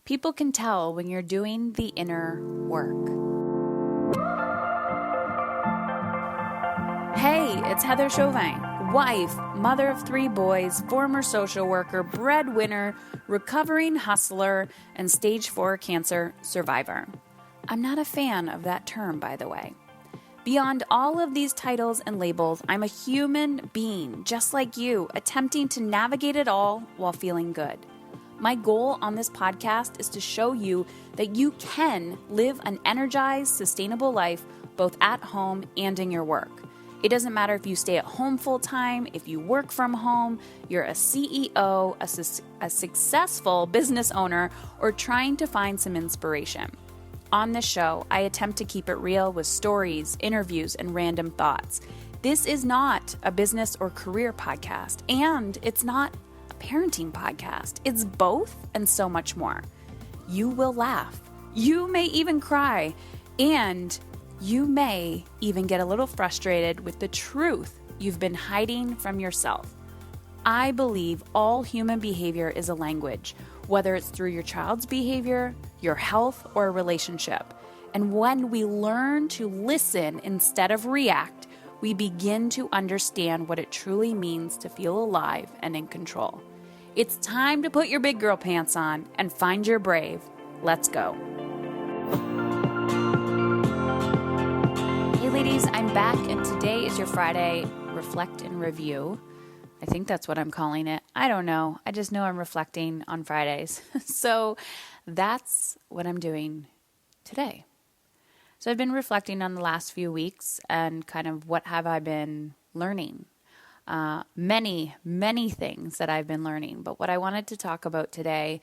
People can tell when you're doing the inner work. Hey, it's Heather Chauvin, wife, mother of 3 boys, former social worker, breadwinner, recovering hustler, and stage 4 cancer survivor. I'm not a fan of that term, by the way. Beyond all of these titles and labels, I'm a human being, just like you, attempting to navigate it all while feeling good. My goal on this podcast is to show you that you can live an energized, sustainable life both at home and in your work. It doesn't matter if you stay at home full-time, if you work from home, you're a CEO, a successful business owner, or trying to find some inspiration. On this show, I attempt to keep it real with stories, interviews, and random thoughts. This is not a business or career podcast, and it's not parenting podcast. It's both and so much more. You will laugh. You may even cry. And you may even get a little frustrated with the truth you've been hiding from yourself. I believe all human behavior is a language, whether it's through your child's behavior, your health, or a relationship. And when we learn to listen instead of react, we begin to understand what it truly means to feel alive and in control. It's time to put your big girl pants on and find your brave. Let's go. Hey ladies, I'm back and today is your Friday Reflect and Review. I think that's what I'm calling it. I don't know. I just know I'm reflecting on Fridays. So that's what I'm doing today. So I've been reflecting on the last few weeks and kind of what have I been learning. Many things that I've been learning. But what I wanted to talk about today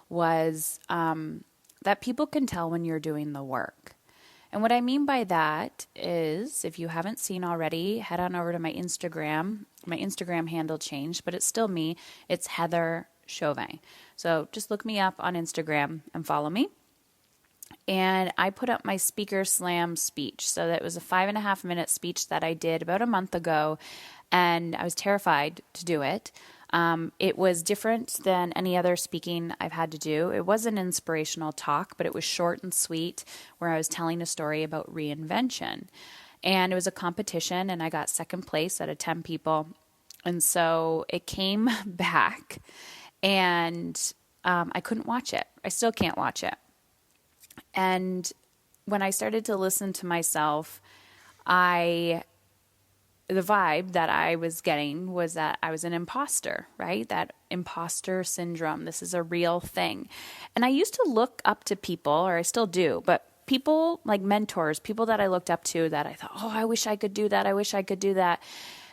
was that people can tell when you're doing the work. And what I mean by that is, if you haven't seen already, head on over to my Instagram. My Instagram handle changed, but it's still me. It's Heather Chauvin. So just look me up on Instagram and follow me. And I put up my Speaker Slam speech. So that was a 5.5-minute speech that I did about a month ago. And I was terrified to do it. It was different than any other speaking I've had to do. It was an inspirational talk, but it was short and sweet, where I was telling a story about reinvention. And it was a competition, and I got second place out of 10 people. And so it came back, and I couldn't watch it. I still can't watch it. And when I started to listen to myself, the vibe that I was getting was that I was an imposter, right? That imposter syndrome. This is a real thing. And I used to look up to people, or I still do, but people like mentors, people that I looked up to that I thought, oh, I wish I could do that. I wish I could do that.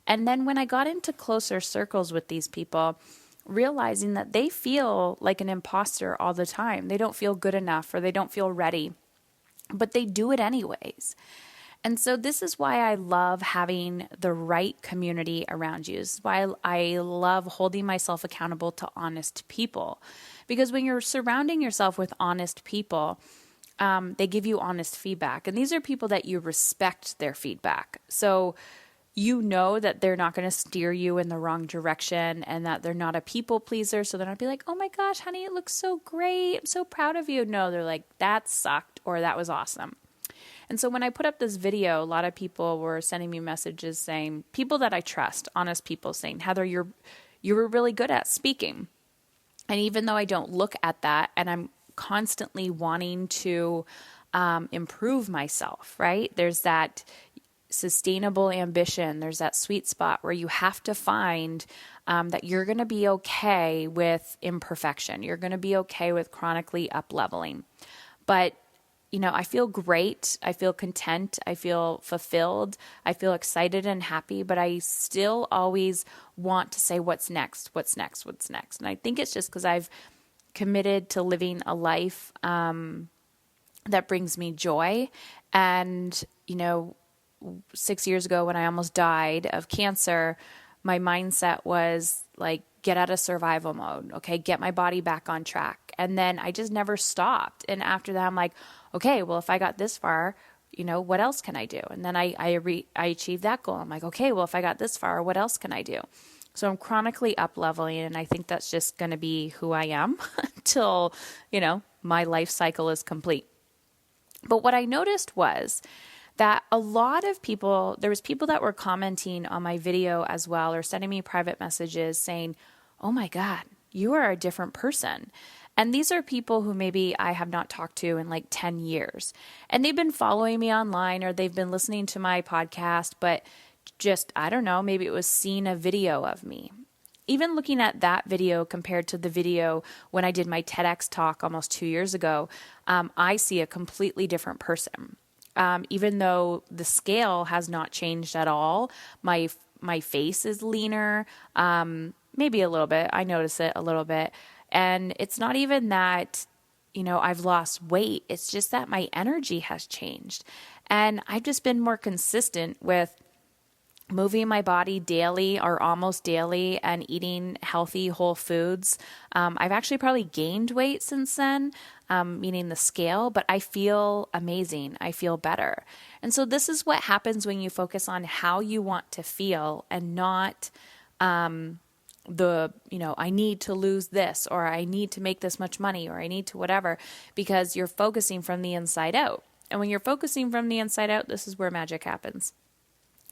And then when I got into closer circles with these people, realizing that they feel like an imposter all the time. They don't feel good enough, or they don't feel ready, but they do it anyways. And so this is why I love having the right community around you. This is why I love holding myself accountable to honest people. Because when you're surrounding yourself with honest people, they give you honest feedback. And these are people that you respect their feedback. So you know that they're not going to steer you in the wrong direction, and that they're not a people pleaser. So they're not be like, oh my gosh, honey, it looks so great. I'm so proud of you. No, they're like, that sucked, or that was awesome. And so when I put up this video, a lot of people were sending me messages saying, people that I trust, honest people, saying, Heather, you were really good at speaking. And even though I don't look at that, and I'm constantly wanting to improve myself, right? There's that sustainable ambition. There's that sweet spot where you have to find that you're going to be okay with imperfection. You're going to be okay with chronically up-leveling. But I feel great. I feel content. I feel fulfilled. I feel excited and happy, but I still always want to say, what's next? What's next? What's next? And I think it's just because I've committed to living a life that brings me joy. And, 6 years ago when I almost died of cancer, my mindset was like, get out of survival mode. Okay. Get my body back on track. And then I just never stopped. And after that, I'm like, okay, well, if I got this far, what else can I do? And then I achieved that goal. I'm like, okay, well, if I got this far, what else can I do? So I'm chronically up leveling. And I think that's just going to be who I am until, my life cycle is complete. But what I noticed was that a lot of people, there was people that were commenting on my video as well, or sending me private messages saying, oh my God, you are a different person. And these are people who maybe I have not talked to in like 10 years. And they've been following me online, or they've been listening to my podcast, but just, I don't know, maybe it was seeing a video of me. Even looking at that video compared to the video when I did my TEDx talk almost 2 years ago, I see a completely different person. Even though the scale has not changed at all, my face is leaner, maybe a little bit. I notice it a little bit. And it's not even that, I've lost weight. It's just that my energy has changed. And I've just been more consistent with moving my body daily or almost daily and eating healthy whole foods. I've actually probably gained weight since then, meaning the scale, but I feel amazing. I feel better. And so this is what happens when you focus on how you want to feel and not I need to lose this, or I need to make this much money, or I need to whatever, because you're focusing from the inside out. And when you're focusing from the inside out, this is where magic happens.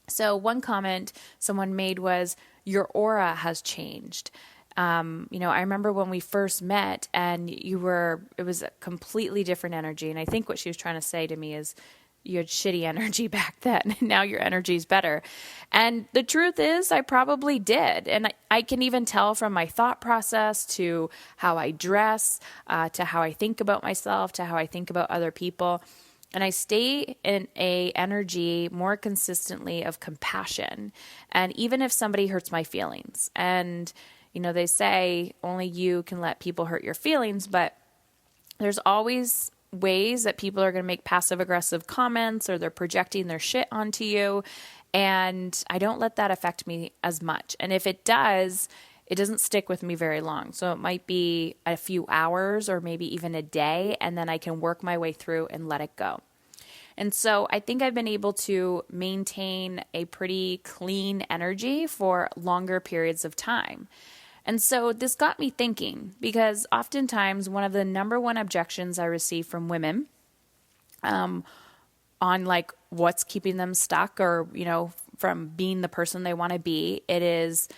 So one comment someone made was, your aura has changed. I remember when we first met and it was a completely different energy. And I think what she was trying to say to me is, you had shitty energy back then. Now your energy is better. And the truth is, I probably did. And I can even tell from my thought process to how I dress, to how I think about myself, to how I think about other people. And I stay in a energy more consistently of compassion. And even if somebody hurts my feelings, and, they say only you can let people hurt your feelings, but there's always ways that people are going to make passive aggressive comments, or they're projecting their shit onto you. And I don't let that affect me as much. And if it does, it doesn't stick with me very long. So it might be a few hours or maybe even a day, and then I can work my way through and let it go. And so I think I've been able to maintain a pretty clean energy for longer periods of time. And so this got me thinking, because oftentimes one of the number one objections I receive from women on like what's keeping them stuck, or, from being the person they want to be, it is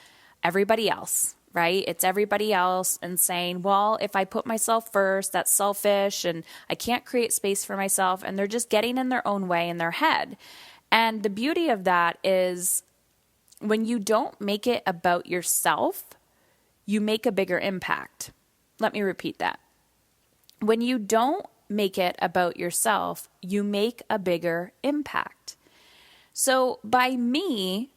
everybody else, right? It's everybody else, and saying, well, if I put myself first, that's selfish, and I can't create space for myself. And they're just getting in their own way in their head. And the beauty of that is, when you don't make it about yourself, you make a bigger impact. Let me repeat that. When you don't make it about yourself, you make a bigger impact. So by me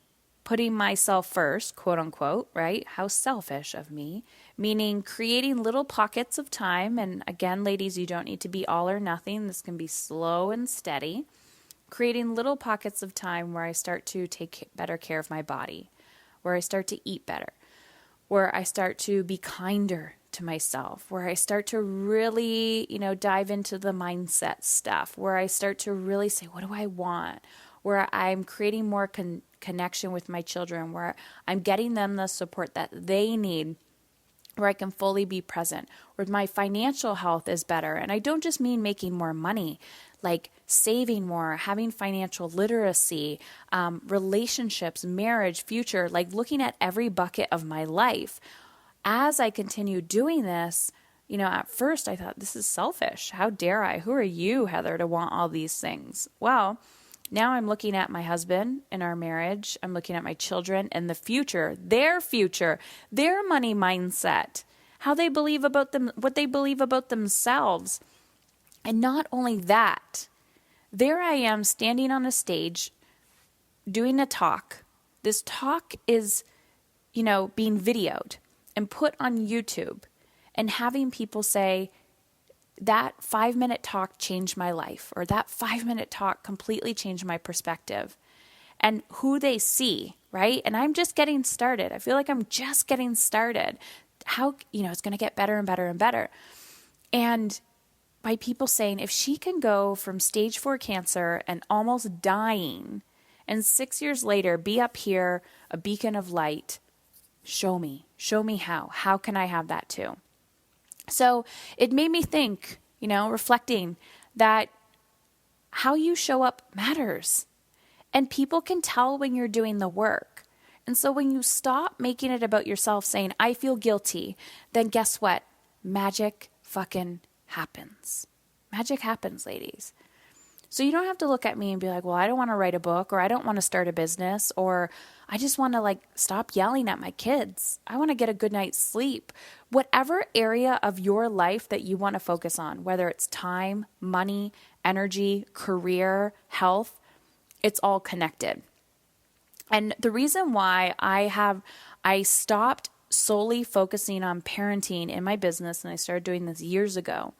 putting myself first, quote unquote, right? How selfish of me, meaning creating little pockets of time. And again, ladies, you don't need to be all or nothing. This can be slow and steady. Creating little pockets of time where I start to take better care of my body, where I start to eat better, where I start to be kinder to myself, where I start to really, dive into the mindset stuff, where I start to really say, what do I want? Where I'm creating more connection with my children, where I'm getting them the support that they need, where I can fully be present, where my financial health is better. And I don't just mean making more money, like saving more, having financial literacy, relationships, marriage, future, like looking at every bucket of my life. As I continue doing this, at first I thought, this is selfish. How dare I? Who are you, Heather, to want all these things? Well, now I'm looking at my husband and our marriage. I'm looking at my children and the future, their money mindset, how they believe about them, what they believe about themselves. And not only that, there I am standing on a stage doing a talk. This talk is, being videoed and put on YouTube, and having people say, that 5-minute talk changed my life, or that 5-minute talk completely changed my perspective, and who they see, right? And I'm just getting started. I feel like I'm just getting started. How, it's going to get better and better and better. And by people saying, if she can go from stage 4 cancer and almost dying, and 6 years later be up here, a beacon of light, show me how can I have that too? So it made me think, reflecting that how you show up matters. And people can tell when you're doing the work. And so when you stop making it about yourself saying, I feel guilty, then guess what? Magic fucking happens. Magic happens, ladies. So you don't have to look at me and be like, well, I don't want to write a book, or I don't want to start a business, or I just want to stop yelling at my kids. I want to get a good night's sleep. Whatever area of your life that you want to focus on, whether it's time, money, energy, career, health, it's all connected. And the reason why I stopped solely focusing on parenting in my business, and I started doing this years ago,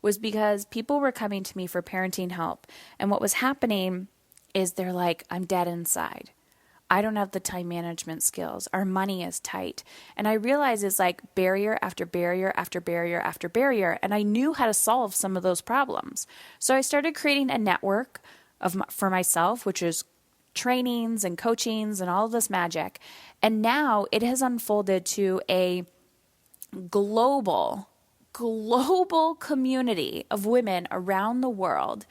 was because people were coming to me for parenting help. And what was happening is they're like, I'm dead inside. I don't have the time management skills. Our money is tight. And I realized it's like barrier after barrier after barrier after barrier. And I knew how to solve some of those problems. So I started creating a network for myself, which is trainings and coachings and all of this magic. And now it has unfolded to a global community of women around the world,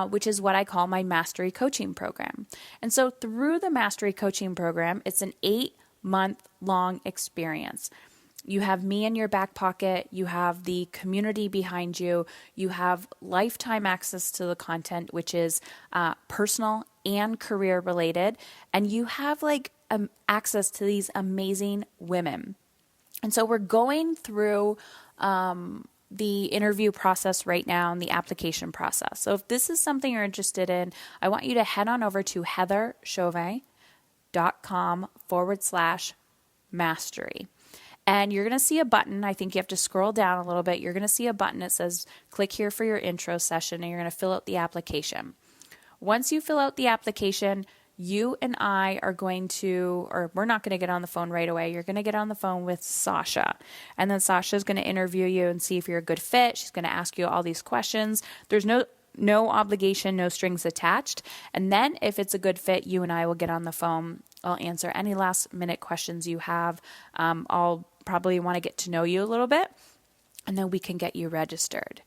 which is what I call my Mastery Coaching Program. And so through the Mastery Coaching Program, it's an 8-month-long experience. You have me in your back pocket. You have the community behind you. You have lifetime access to the content, which is personal and career related. And you have access to these amazing women. And so we're going through the interview process right now and the application process. So if this is something you're interested in, I want you to head on over to heatherchauvin.com/mastery. And you're going to see a button. I think you have to scroll down a little bit. You're going to see a button that says, click here for your intro session, and you're going to fill out the application. Once you fill out the application, you and I are going to, or we're not going to get on the phone right away. You're going to get on the phone with Sasha. And then Sasha is going to interview you and see if you're a good fit. She's going to ask you all these questions. There's no obligation, no strings attached. And then if it's a good fit, you and I will get on the phone. I'll answer any last minute questions you have. I'll probably want to get to know you a little bit, and then we can get you registered.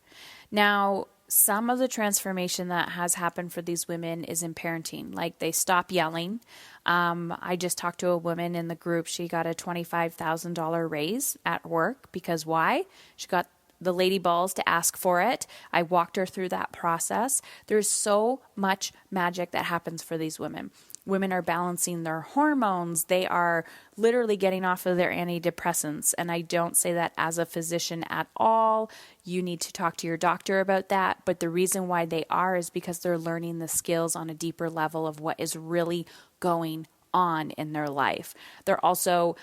Now, some of the transformation that has happened for these women is in parenting. Like they stop yelling. I just talked to a woman in the group. She got a $25,000 raise at work because why? She got the lady balls to ask for it. I walked her through that process. There's so much magic that happens for these women. Women are balancing their hormones. They are literally getting off of their antidepressants. And I don't say that as a physician at all. You need to talk to your doctor about that. But the reason why they are is because they're learning the skills on a deeper level of what is really going on in their life. They're also,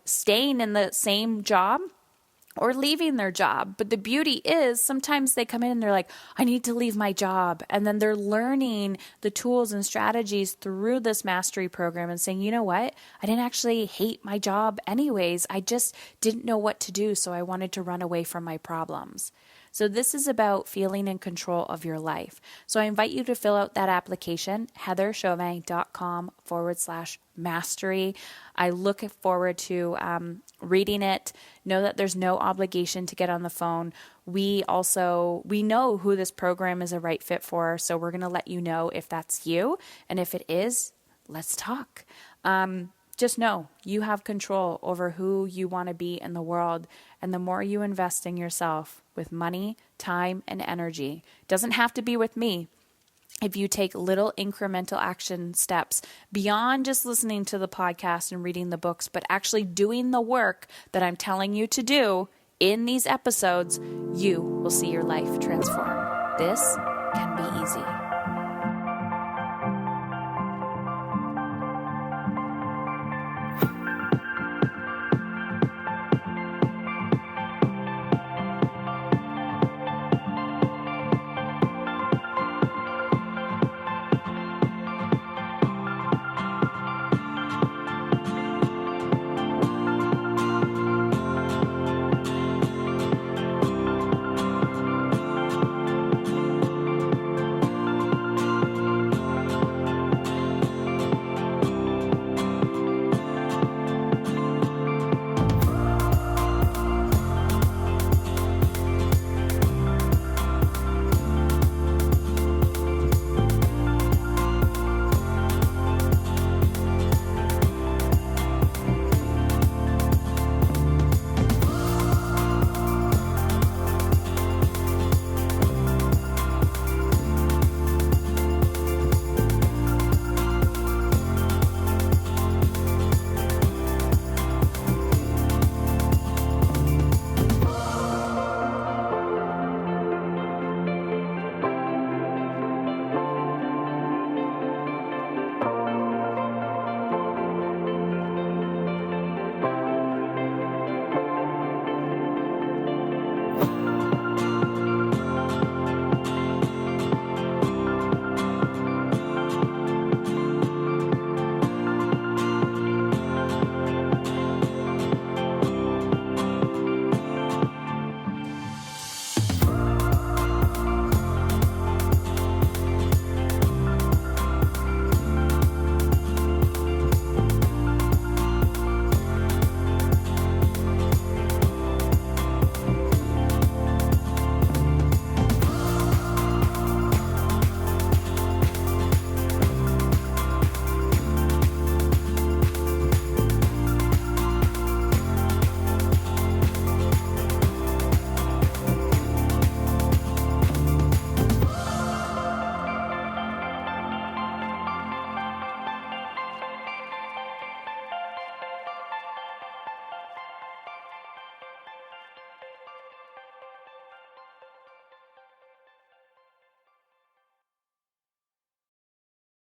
staying in the same job or leaving their job. But the beauty is sometimes they come in and they're like, I need to leave my job. And then they're learning the tools and strategies through this mastery program and saying, you know what? I didn't actually hate my job anyways. I just didn't know what to do. So I wanted to run away from my problems. So this is about feeling in control of your life. So I invite you to fill out that application, heatherchauvin.com/mastery. I look forward to reading it. Know that there's no obligation to get on the phone. We know who this program is a right fit for. So we're going to let you know if that's you. And if it is, let's talk. Just know you have control over who you want to be in the world. And the more you invest in yourself with money, time, and energy, doesn't have to be with me. If you take little incremental action steps beyond just listening to the podcast and reading the books, but actually doing the work that I'm telling you to do in these episodes, you will see your life transform. This can be easy.